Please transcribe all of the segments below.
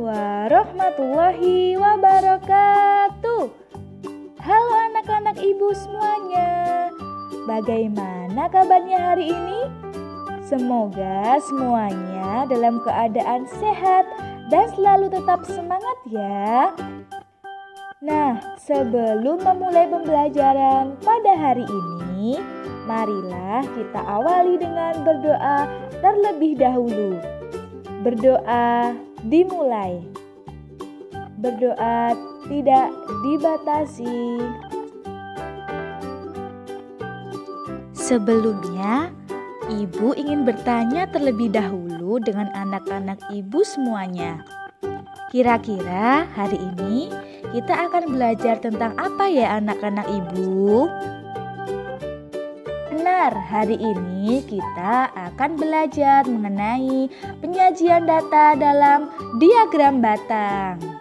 warahmatullahi wabarakatuh. Halo anak-anak ibu semuanya. Bagaimana kabarnya hari ini? Semoga semuanya dalam keadaan sehat dan selalu tetap semangat ya. Nah, sebelum memulai pembelajaran pada hari ini, marilah kita awali dengan berdoa terlebih dahulu. Berdoa dimulai. Berdoa tidak dibatasi. Sebelumnya, Ibu ingin bertanya terlebih dahulu dengan anak-anak Ibu semuanya. Kira-kira hari ini kita akan belajar tentang apa ya anak-anak Ibu? Benar, hari ini kita akan belajar mengenai penyajian data dalam diagram batang.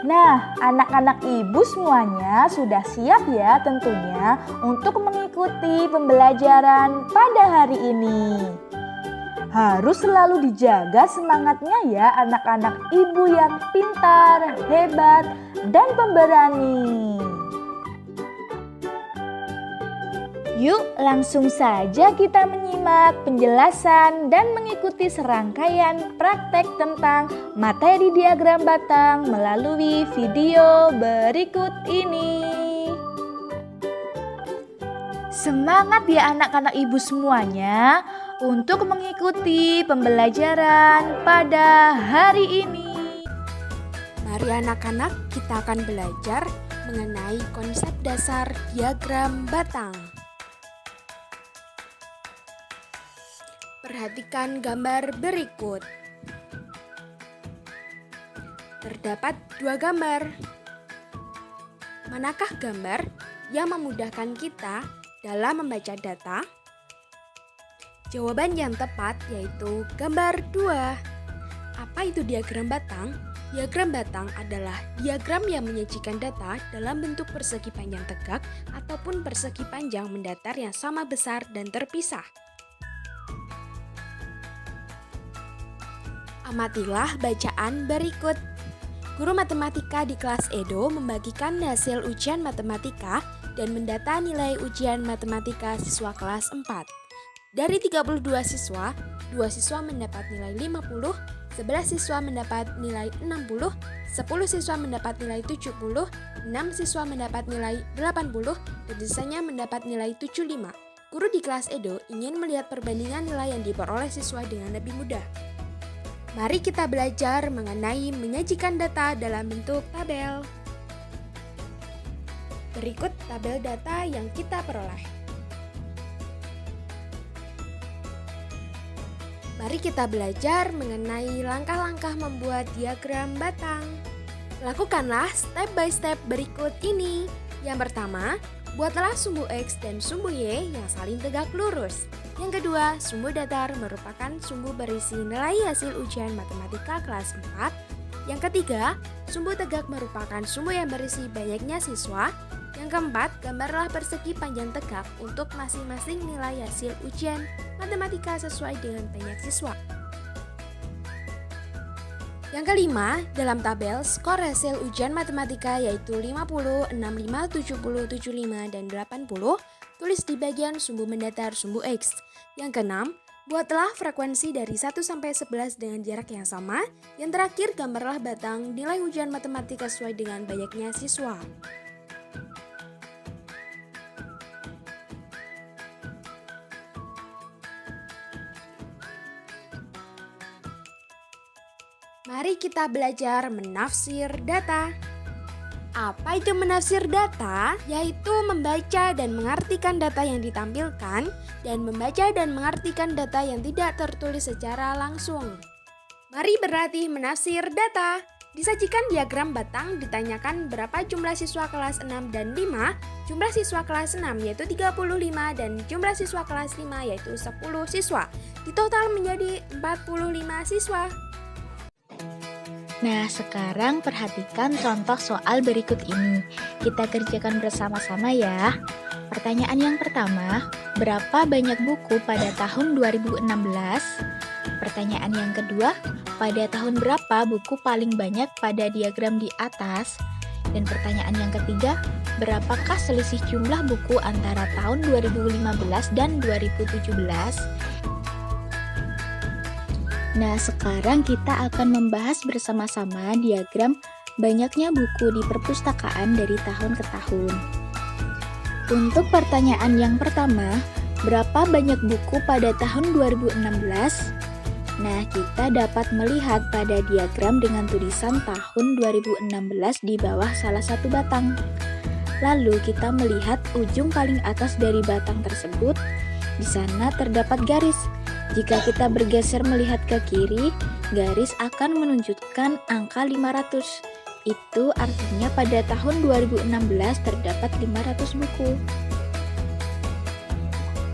Nah, anak-anak ibu semuanya sudah siap ya tentunya untuk mengikuti pembelajaran pada hari ini. Harus selalu dijaga semangatnya ya anak-anak ibu yang pintar, hebat, dan pemberani. Yuk langsung saja kita menyimak penjelasan dan mengikuti serangkaian praktek tentang materi diagram batang melalui video berikut ini. Semangat ya anak-anak ibu semuanya untuk mengikuti pembelajaran pada hari ini. Mari anak-anak, kita akan belajar mengenai konsep dasar diagram batang. Perhatikan gambar berikut. Terdapat dua gambar. Manakah gambar yang memudahkan kita dalam membaca data? Jawaban yang tepat yaitu gambar 2. Apa itu diagram batang? Diagram batang adalah diagram yang menyajikan data dalam bentuk persegi panjang tegak ataupun persegi panjang mendatar yang sama besar dan terpisah. Amatilah bacaan berikut. Guru matematika di kelas Edo membagikan hasil ujian matematika dan mendata nilai ujian matematika siswa kelas 4. Dari 32 siswa, 2 siswa mendapat nilai 50, 11 siswa mendapat nilai 60, 10 siswa mendapat nilai 70, 6 siswa mendapat nilai 80, dan sisanya mendapat nilai 75. Guru di kelas Edo ingin melihat perbandingan nilai yang diperoleh siswa dengan lebih mudah. Mari kita belajar mengenai menyajikan data dalam bentuk tabel. Berikut tabel data yang kita peroleh. Mari kita belajar mengenai langkah-langkah membuat diagram batang. Lakukanlah step by step berikut ini. Yang pertama, buatlah sumbu X dan sumbu Y yang saling tegak lurus. Yang kedua, sumbu datar merupakan sumbu berisi nilai hasil ujian matematika kelas 4. Yang ketiga, sumbu tegak merupakan sumbu yang berisi banyaknya siswa. Yang keempat, gambarlah persegi panjang tegak untuk masing-masing nilai hasil ujian matematika sesuai dengan banyak siswa. Yang kelima, dalam tabel skor hasil ujian matematika yaitu 50, 65, 70, 75, dan 80, tulis di bagian sumbu mendatar sumbu X. Yang keenam, buatlah frekuensi dari 1 sampai 11 dengan jarak yang sama. Yang terakhir, gambarlah batang nilai ujian matematika sesuai dengan banyaknya siswa. Mari kita belajar menafsir data. Apa itu menafsir data? Yaitu membaca dan mengartikan data yang ditampilkan dan membaca dan mengartikan data yang tidak tertulis secara langsung. Mari berlatih menafsir data. Disajikan diagram batang, ditanyakan berapa jumlah siswa kelas 6 dan 5, jumlah siswa kelas 6 yaitu 35 dan jumlah siswa kelas 5 yaitu 10 siswa. Di total menjadi 45 siswa. Nah, sekarang perhatikan contoh soal berikut ini. Kita kerjakan bersama-sama ya. Pertanyaan yang pertama, berapa banyak buku pada tahun 2016? Pertanyaan yang kedua, pada tahun berapa buku paling banyak pada diagram di atas? Dan pertanyaan yang ketiga, berapakah selisih jumlah buku antara tahun 2015 dan 2017? Nah, sekarang kita akan membahas bersama-sama diagram banyaknya buku di perpustakaan dari tahun ke tahun. Untuk pertanyaan yang pertama, berapa banyak buku pada tahun 2016? Nah, kita dapat melihat pada diagram dengan tulisan tahun 2016 di bawah salah satu batang. Lalu kita melihat ujung paling atas dari batang tersebut. Di sana terdapat garis. Jika kita bergeser melihat ke kiri, garis akan menunjukkan angka 500. Itu artinya pada tahun 2016 terdapat 500 buku.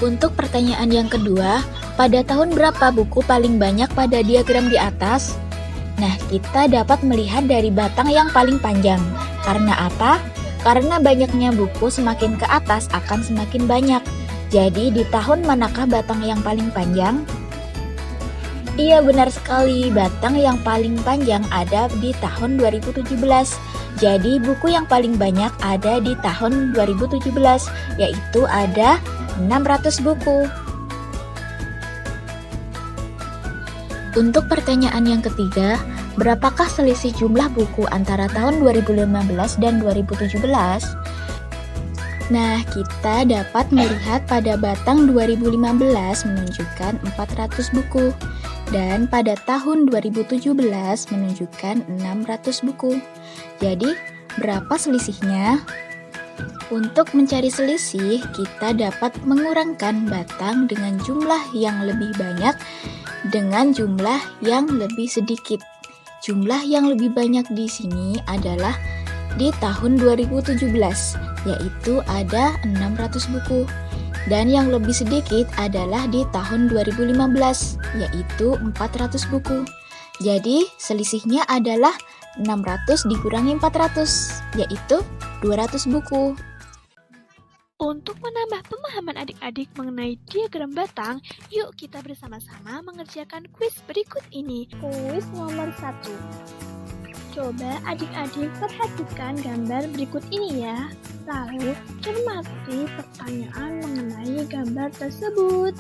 Untuk pertanyaan yang kedua, pada tahun berapa buku paling banyak pada diagram di atas? Nah, kita dapat melihat dari batang yang paling panjang. Karena apa? Karena banyaknya buku semakin ke atas akan semakin banyak. Jadi, di tahun manakah batang yang paling panjang? Iya, benar sekali. Batang yang paling panjang ada di tahun 2017. Jadi, buku yang paling banyak ada di tahun 2017, yaitu ada 600 buku. Untuk pertanyaan yang ketiga, berapakah selisih jumlah buku antara tahun 2015 dan 2017? Nah, kita dapat melihat pada batang 2015 menunjukkan 400 buku dan pada tahun 2017 menunjukkan 600 buku. Jadi, berapa selisihnya? Untuk mencari selisih, kita dapat mengurangkan batang dengan jumlah yang lebih banyak dengan jumlah yang lebih sedikit. Jumlah yang lebih banyak di sini adalah di tahun 2017, yaitu ada 600 buku. Dan yang lebih sedikit adalah di tahun 2015, yaitu 400 buku. Jadi, selisihnya adalah 600 dikurangi 400, yaitu 200 buku. Untuk menambah pemahaman adik-adik mengenai diagram batang, yuk kita bersama-sama mengerjakan kuis berikut ini. Kuis nomor 1. Coba adik-adik perhatikan gambar berikut ini ya. Lalu cermati pertanyaan mengenai gambar tersebut.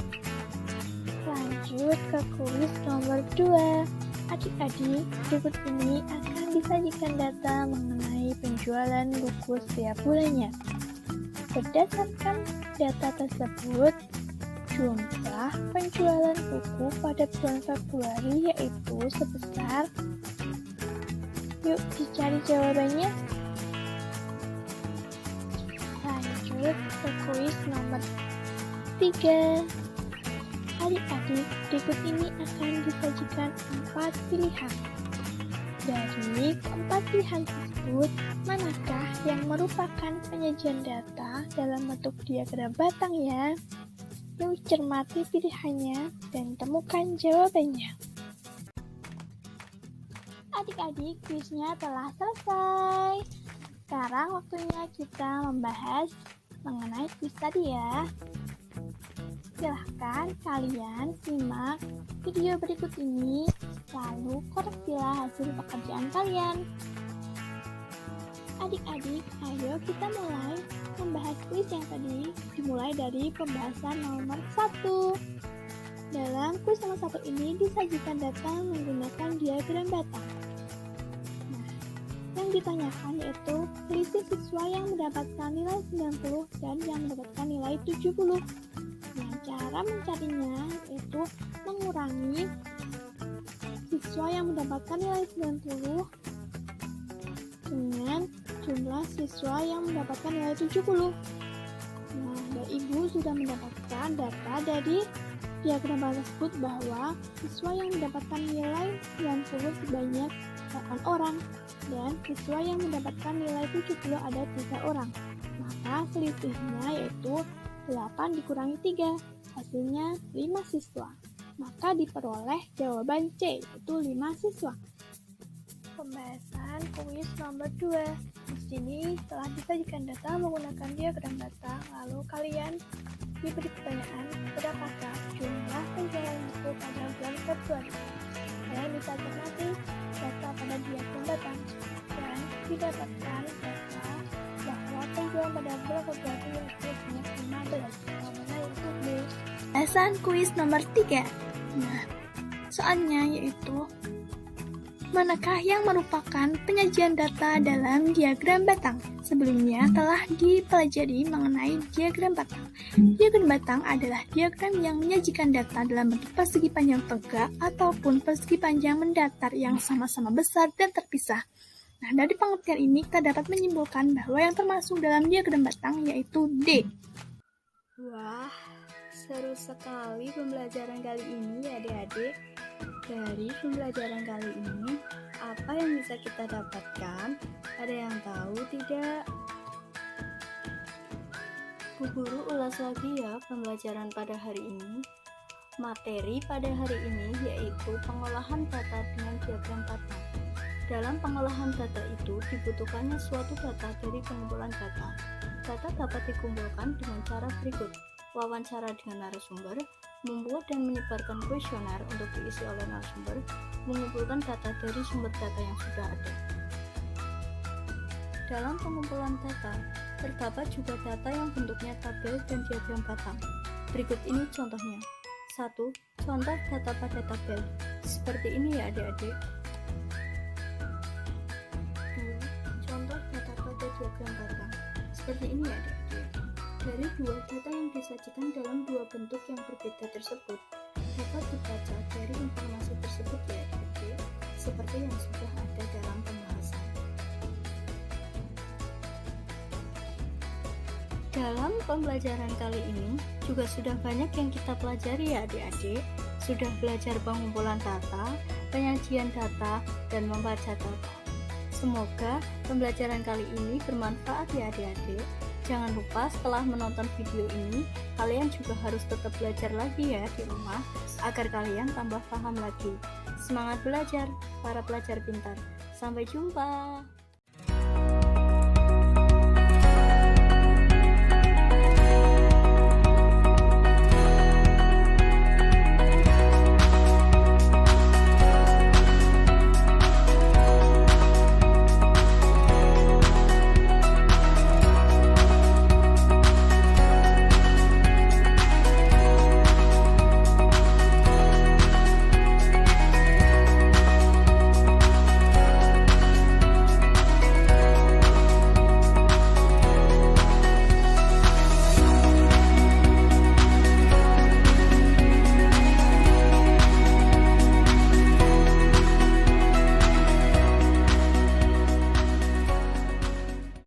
Lanjut ke kuis nomor 2. Adik-adik, berikut ini akan disajikan data mengenai penjualan buku setiap bulannya. Berdasarkan data tersebut, jumlah penjualan buku pada bulan Februari yaitu sebesar. Yuk dicari jawabannya. Lanjut ke kuis nomor 3. Adik-adik, berikut ini akan disajikan 4 pilihan. Dari keempat pilihan tersebut, manakah yang merupakan penyajian data dalam bentuk diagram batang ya? Yuk cermati pilihannya dan temukan jawabannya. Adik-adik, kuisnya telah selesai. Sekarang waktunya kita membahas mengenai kuis tadi ya. Silahkan kalian simak video berikut ini, lalu koreksilah hasil pekerjaan kalian. Adik-adik, ayo kita mulai membahas kuis yang tadi, dimulai dari pembahasan nomor 1. Dalam kuis nomor 1 ini disajikan data menggunakan diagram batang. Nah, yang ditanyakan yaitu selisih siswa yang mendapatkan nilai 90 dan yang mendapatkan nilai 70. Nah, cara mencarinya yaitu mengurangi siswa yang mendapatkan nilai 90 dengan jumlah siswa yang mendapatkan nilai 70. Nah, Ibu sudah mendapatkan data dari diagram tersebut bahwa siswa yang mendapatkan nilai 90 sebanyak 8 orang, dan siswa yang mendapatkan nilai 70 ada 3 orang. Maka selisihnya yaitu 8 dikurangi 3, hasilnya 5 siswa. Maka diperoleh jawaban C, yaitu 5 siswa. Pembahasan kuis nomor 2. Di sini telah disajikan data menggunakan diagram data, lalu kalian diberi pertanyaan berapakah jumlah penjualan buku pada bulan Februari. Kalian bisa cermati data pada diagram data dan didapatkan data bahwa penjualan pada bulan Februari yaitu sebanyak 15, yang mana yaitu B. Pembahasan kuis nomor 3. Nah, soalnya yaitu manakah yang merupakan penyajian data dalam diagram batang? Sebelumnya telah dipelajari mengenai diagram batang. Diagram batang adalah diagram yang menyajikan data dalam bentuk persegi panjang tegak ataupun persegi panjang mendatar yang sama-sama besar dan terpisah. Nah, dari pengertian ini kita dapat menyimpulkan bahwa yang termasuk dalam diagram batang yaitu D. Wah, seru sekali pembelajaran kali ini ya adik-adik. Dari pembelajaran kali ini, apa yang bisa kita dapatkan? Ada yang tahu tidak? Bu Guru ulas lagi ya pembelajaran pada hari ini. Materi pada hari ini yaitu pengolahan data dengan diagram batang. Dalam pengolahan data itu dibutuhkannya suatu data dari pengumpulan data. Data dapat dikumpulkan dengan cara berikut: wawancara dengan narasumber, membuat dan menyebarkan kuesioner untuk diisi oleh narasumber, mengumpulkan data dari sumber data yang sudah ada. Dalam pengumpulan data, terdapat juga data yang bentuknya tabel dan diagram batang. Berikut ini contohnya. 1. Contoh data pada tabel. Seperti ini ya adik-adik. 2. Contoh data pada diagram batang. Seperti ini ya adik-adik. Dari dua data yang disajikan dalam dua bentuk yang berbeda tersebut, dapat dibaca dari informasi tersebut ya adik-adik, seperti yang sudah ada dalam pembahasan. Dalam pembelajaran kali ini juga sudah banyak yang kita pelajari ya adik-adik. Sudah belajar pengumpulan data, penyajian data, dan membaca data. Semoga pembelajaran kali ini bermanfaat ya adik-adik. Jangan lupa setelah menonton video ini, kalian juga harus tetap belajar lagi ya di rumah, agar kalian tambah paham lagi. Semangat belajar, para pelajar pintar. Sampai jumpa.